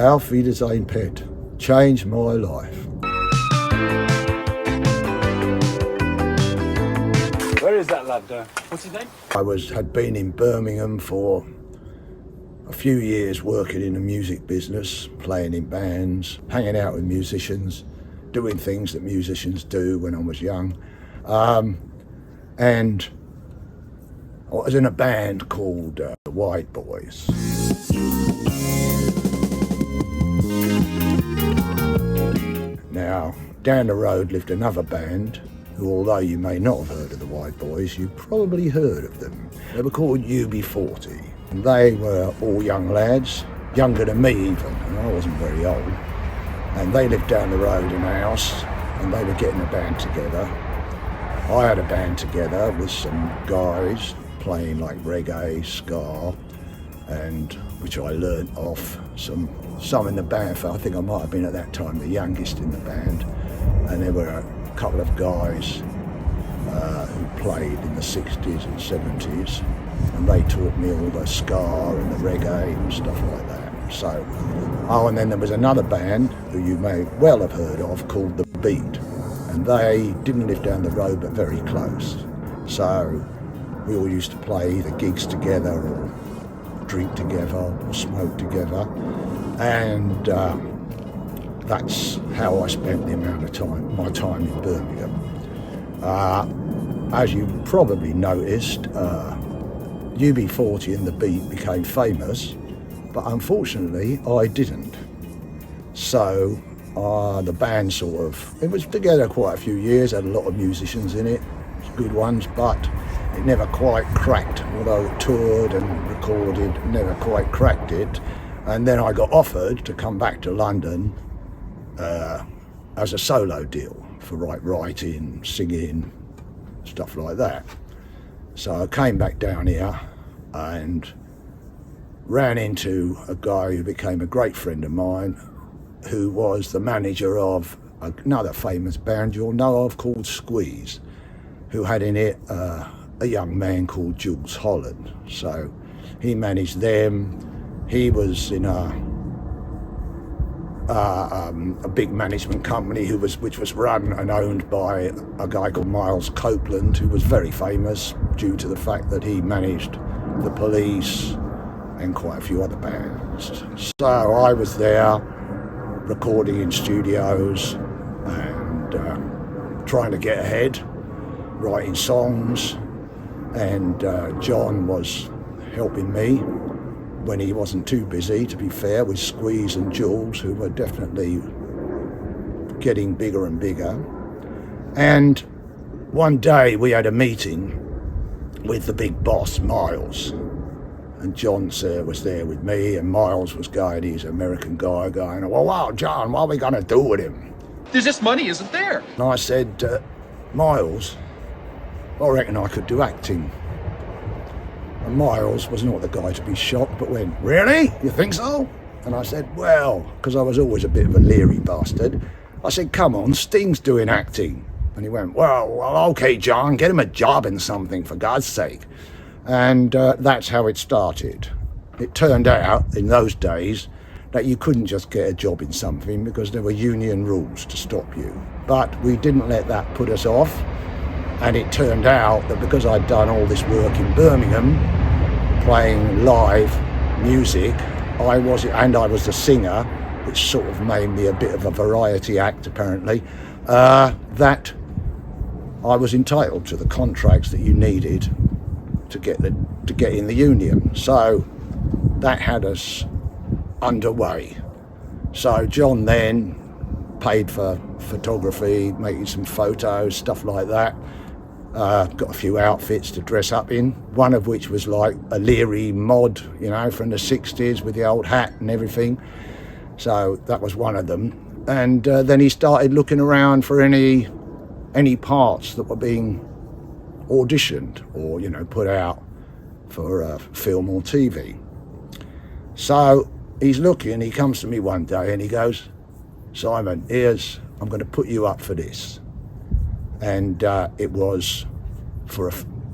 Auf Wiedersehen, Pet. Changed my life. Where is that lad? What's his name? I had been in Birmingham for a few years working in the music business, playing in bands, hanging out with musicians, doing things that musicians do when I was young. And I was in a band called the White Boys. Now, down the road lived another band who, although you may not have heard of the White Boys, you probably heard of them. They were called UB40. And they were all young lads, younger than me even, and I wasn't very old. And they lived down the road in a house, and they were getting a band together. I had a band together with some guys playing like reggae, ska, and which I learnt off some in the band. I think I might have been at that time the youngest in the band, and there were a couple of guys who played in the 60s and 70s, and they taught me all the ska and the reggae and stuff like that. So, and then there was another band who you may well have heard of called The Beat, and they didn't live down the road but very close. So we all used to play either gigs together or drink together or smoke together, and that's how I spent the amount of time, my time in Birmingham. As you probably noticed, UB40 and The Beat became famous, but unfortunately I didn't. So the band it was together quite a few years, had a lot of musicians in it, good ones, but it never quite cracked, although it toured and recorded, never quite cracked it. And then I got offered to come back to London as a solo deal for writing, singing, stuff like that. So I came back down here and ran into a guy who became a great friend of mine, who was the manager of another famous band you'll know of called Squeeze, who had in it a young man called Jules Holland. So he managed them. He was in a big management company which was run and owned by a guy called Miles Copeland, who was very famous due to the fact that he managed the Police and quite a few other bands. So I was there recording in studios and trying to get ahead, writing songs, and John was helping me when he wasn't too busy, to be fair, with Squeeze and Jules, who were definitely getting bigger and bigger. And one day we had a meeting with the big boss, Miles, and John was there with me, and Miles was going, he's an American guy, going, well, wow, John, what are we going to do with him? There's just money, isn't there? And I said, Miles, I reckon I could do acting. And Miles was not the guy to be shocked, but went, really? You think so? And I said, well, because I was always a bit of a leery bastard, I said, come on, Sting's doing acting. And he went, well, okay, John, get him a job in something, for God's sake. And that's how it started. It turned out, in those days, that you couldn't just get a job in something because there were union rules to stop you. But we didn't let that put us off. And it turned out that because I'd done all this work in Birmingham, playing live music, I was the singer, which sort of made me a bit of a variety act apparently, that I was entitled to the contracts that you needed to get in the union. So that had us underway. So John then paid for photography, making some photos, stuff like that. Got a few outfits to dress up in, one of which was like a leery mod, you know, from the 60s with the old hat and everything. So that was one of them. And then he started looking around for any parts that were being auditioned or, you know, put out for film or TV. So he's looking, he comes to me one day and he goes, Simon, I'm going to put you up for this. And it was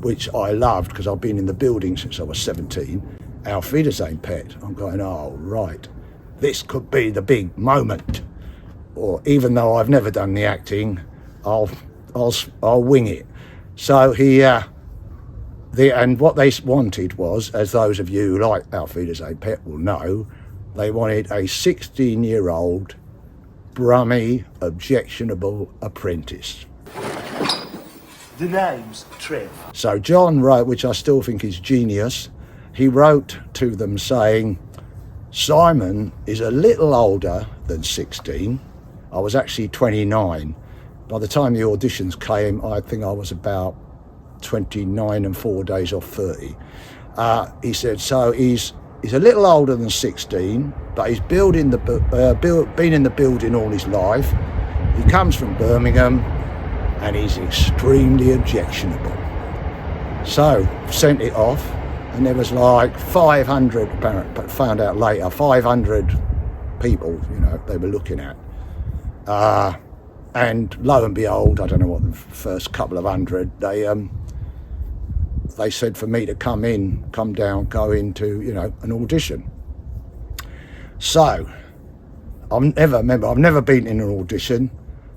which I loved because I've been in the building since I was 17, Auf Wiedersehen, Pet. I'm going, oh, right. this could be the big moment. Or even though I've never done the acting, I'll wing it. So and what they wanted was, as those of you who like Auf Wiedersehen Pet will know, they wanted a 16-year-old, brummy, objectionable apprentice. The name's Trev. So John wrote, which I still think is genius, he wrote to them saying, Simon is a little older than 16. I was actually 29. By the time the auditions came, I think I was about 29 and 4 days off 30. He said, so he's a little older than 16, but he's been in the building all his life. He comes from Birmingham, and he's extremely objectionable. So sent it off, and there was like 500, apparently, but found out later, 500 people, they were looking at. And lo and behold, I don't know what the first couple of hundred, they said for me to come down, go into, an audition. So I've never been in an audition,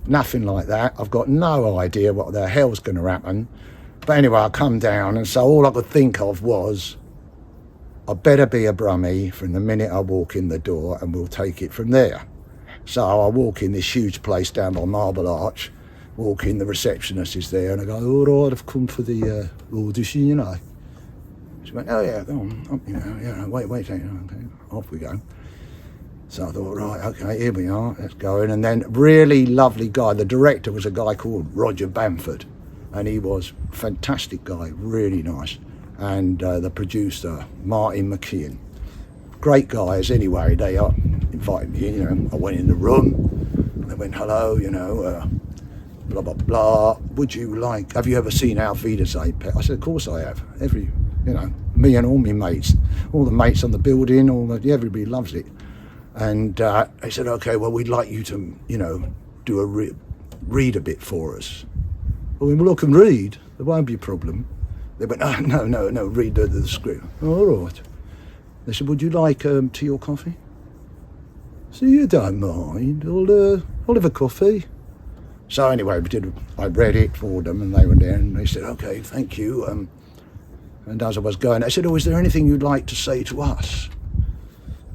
nothing like that. I've got no idea what the hell's going to happen. But anyway, I come down, and so all I could think of was, I better be a brummie from the minute I walk in the door, and we'll take it from there. So I walk in this huge place down by Marble Arch, walk in, the receptionist is there, and I go, all right, I've come for the audition, She went, oh yeah, go on, wait, okay, off we go. So I thought, right, okay, here we are, let's go in. And then really lovely guy, the director was a guy called Roger Bamford, and he was a fantastic guy, really nice. And the producer, Martin McKeon. Great guys anyway, they invited me in, I went in the room, and they went, hello, blah, blah, blah, have you ever seen Auf Wiedersehen Pet? I said, of course I have. Me and all my mates, all the mates on the building, everybody loves it. And they said, okay, well, we'd like you to, do read a bit for us. Well, I can read, there won't be a problem. They went, no, read the script. All right. They said, would you like tea or coffee? So you don't mind, I'll have a coffee. So anyway, I read it for them, and they were there, and they said, okay, thank you. And as I was going, I said, is there anything you'd like to say to us?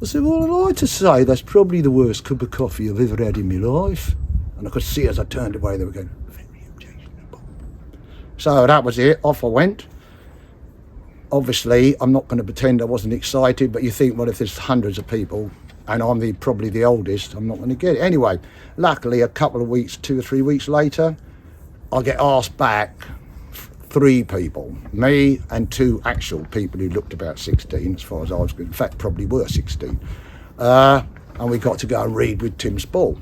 I said, well, I'd like to say that's probably the worst cup of coffee I've ever had in my life. And I could see as I turned away, they were going, very objectionable. So that was it, off I went. Obviously, I'm not going to pretend I wasn't excited, but you think, well, if there's hundreds of people, and I'm probably the oldest, I'm not going to get it. Anyway, luckily, a couple of weeks, 2 or 3 weeks later, I get asked back 3 people, me and 2 actual people who looked about 16, as far as I was concerned. In fact, probably were 16. And we got to go and read with Tim Spall.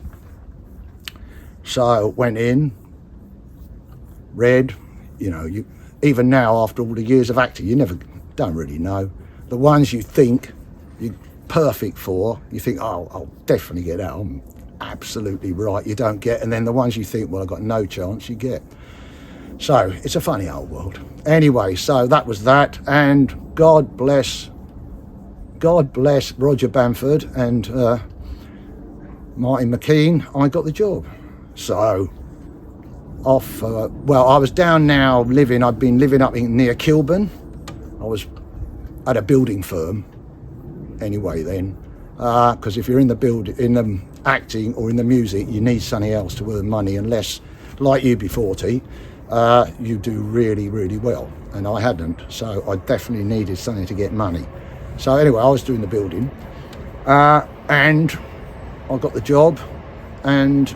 So went in, read, even now, after all the years of acting, you don't really know. The ones you think you're perfect for, you think, oh, I'll definitely get that, I'm absolutely right, you don't get. And then the ones you think, well, I've got no chance, you get. So it's a funny old world. Anyway, so that was that, and God bless Roger Bamford and Martin McKeon, I got the job. So off, I was down now I'd been living up near Kilburn. I was at a building firm anyway then, because if you're in the acting or in the music, you need something else to earn money, unless, like you be 40, you do really, really well. And I hadn't, so I definitely needed something to get money. So anyway, I was doing the building, and I got the job. And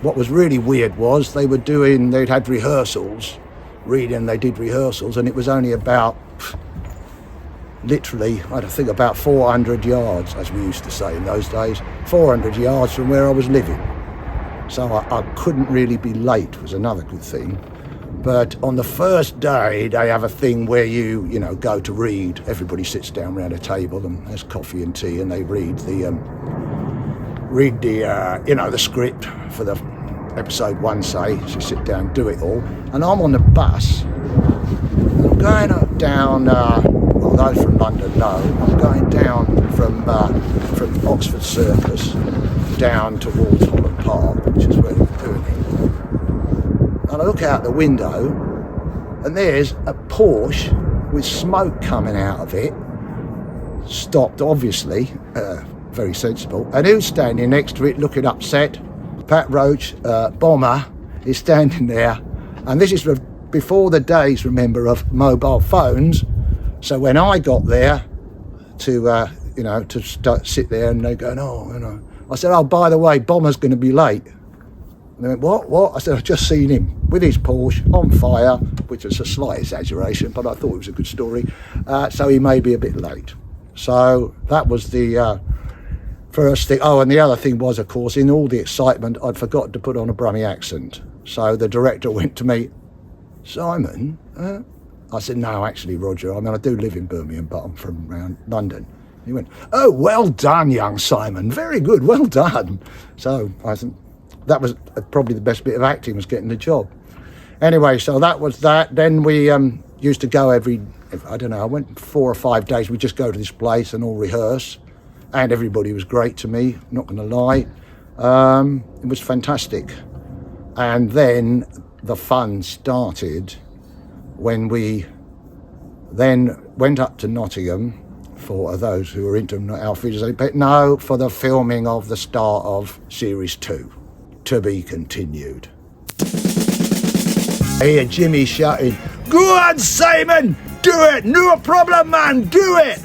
what was really weird was they'd had rehearsals, they did rehearsals, and it was only about, literally, I think about 400 yards, as we used to say in those days, 400 yards from where I was living. So I couldn't really be late, was another good thing. But on the first day, they have a thing where you go to read. Everybody sits down around a table, and there's coffee and tea, and they read the script for the episode 1, say. So you sit down, do it all. And I'm on the bus, and I'm going up down, well, those from London know, I'm going down from Oxford Circus down towards Holland Park, which is where we're doing it. And I look out the window, and there's a Porsche with smoke coming out of it, stopped obviously, very sensible, and who's standing next to it looking upset? Pat Roach, Bomber, is standing there, and this is before the days, remember, of mobile phones. So when I got there to sit there, and they're going, I said, oh, by the way, Bomber's going to be late. And they went, what? I said, I've just seen him with his Porsche on fire, which was a slight exaggeration, but I thought it was a good story. So he may be a bit late. So that was the first thing. Oh, and the other thing was, of course, in all the excitement, I'd forgotten to put on a Brummie accent. So the director went to me, Simon? I said, no, actually, Roger, I mean, I do live in Birmingham, but I'm from around London. He went, oh, well done, young Simon. Very good, well done. So I said, that was probably the best bit of acting, was getting the job. Anyway, so that was that. Then we used to go I went 4 or 5 days. We'd just go to this place and all rehearse. And everybody was great to me, not going to lie. It was fantastic. And then the fun started when we then went up to Nottingham for those who are into Auf Wiedersehen, but no, for the filming of the start of Series 2, to be continued. I hear Jimmy shouting, go on, Simon, do it, no problem, man, do it!